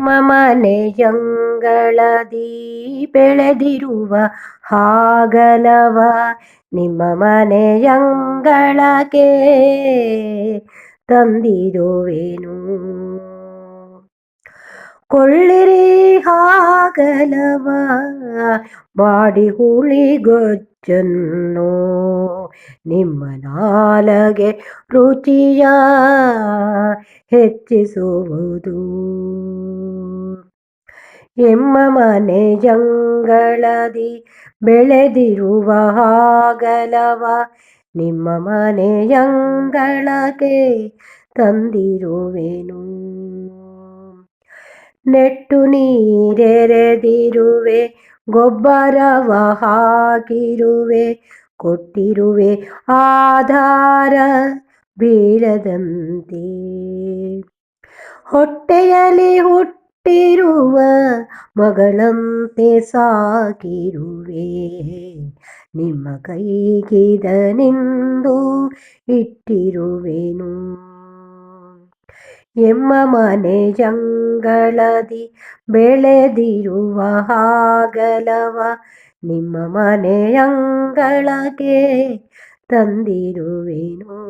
ಮನೆಯಂಗಳದಿ ಬೆಳೆದಿರುವ ಹಾಗಲವ ನಿಮ್ಮ ಮನೆಯಂಗಳಕ್ಕೆ ತಂದಿರುವೆನು. ಕೊಳ್ಳಿರಿ ಹಾಗಲವ ಮಾಡಿ ಹುಳಿಗೊಜ್ಜನ್ನು ನಿಮ್ಮ ನಾಲಗೆ ರುಚಿಯ ಹೆಚ್ಚಿಸುವುದು. ಎಮ್ಮ ಮನೆಯಂಗಳದಿ ಬೆಳೆದಿರುವ ಹಾಗಲವ ನಿಮ್ಮ ಮನೆಯಂಗಳಕ್ಕೆ ತಂದಿರುವೆನು. ನೆಟ್ಟು ನೀರೆರೆದಿರುವೆ ಗೊಬ್ಬರವ ಹಾಕಿರುವೆ ಕೊಟ್ಟಿರುವೆ ಆಧಾರ ಬೀಳದಂತೆ. ಹೊಟ್ಟೆಯಲ್ಲಿ ಹುಟ್ಟಿರುವ ಮಗಳಂತೆ ಸಾಕಿರುವೆ ನಿಮ್ಮ ಕೈಗಿದನೆಂದು ಇಟ್ಟಿರುವೆನು. ಎಮ್ಮ ಮನೆಯಂಗಳದಿ ಬೆಳೆದಿರುವ ಹಾಗಲವ ನಿಮ್ಮ ಮನೆಯಂಗಳಕ್ಕೆ ತಂದಿರುವೆನು.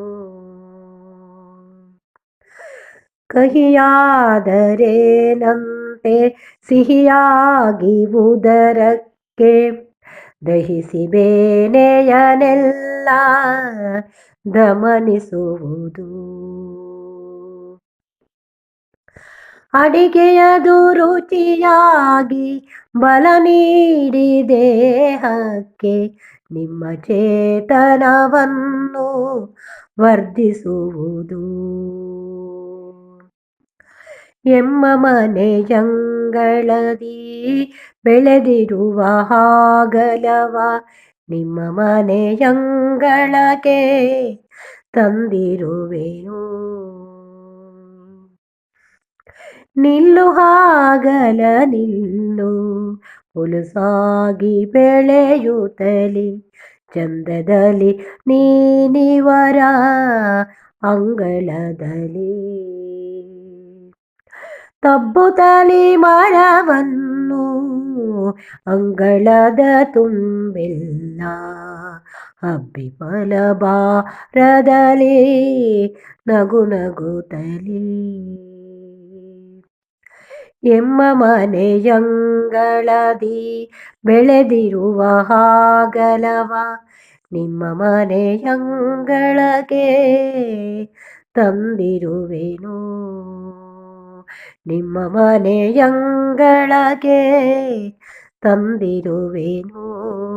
ಕಹಿಯಾದರೇನಂತೆ ಸಿಹಿಯಾಗಿ ಉದರಕ್ಕೆ ದಹಿಸಿ ಬೇನೆಯನೆಲ್ಲ ದಮನಿಸುವುದು. ಅಡಿಗೆಯದು ರುಚಿಯಾಗಿ ಬಲ ನೀಡಿ ದೇಹಕ್ಕೆ ನಿಮ್ಮ ಚೇತನವನ್ನು ವರ್ಧಿಸುವುದು. ಎಮ್ಮ ಮನೆಯಂಗಳದಿ ಬೆಳೆದಿರುವ ಹಾಗಲವ ನಿಮ್ಮ ಮನೆಯಂಗಳಕ್ಕೆ ತಂದಿರುವೆನು. ನಿಲ್ಲು ಹಾಗಲ ನಿಲ್ಲು ಹುಲುಸಾಗಿ ಬೆಳೆಯುತ್ತಲಿ ಚಂದದಲ್ಲಿ ನೀನಿವರ ಅಂಗಳದಲ್ಲಿ. ತಬ್ಬುತ್ತಲಿ ಮರವನ್ನು ಅಂಗಳದ ತುಂಬೆಲ್ಲ ಹಬ್ಬಿ ಫಲಭಾರದಲ್ಲಿ ನಗು ನಗುತ್ತಲಿ. ಎಮ್ಮ ಮನೆಯಂಗಳದಿ ಬೆಳೆದಿರುವ ಹಾಗಲವ ನಿಮ್ಮ ಮನೆಯಂಗಳಕ್ಕೆ ತಂದಿರುವೆನು. ನಿಮ್ಮ ಮನೆಯಂಗಳಕ್ಕೆ ತಂದಿರುವೆನು.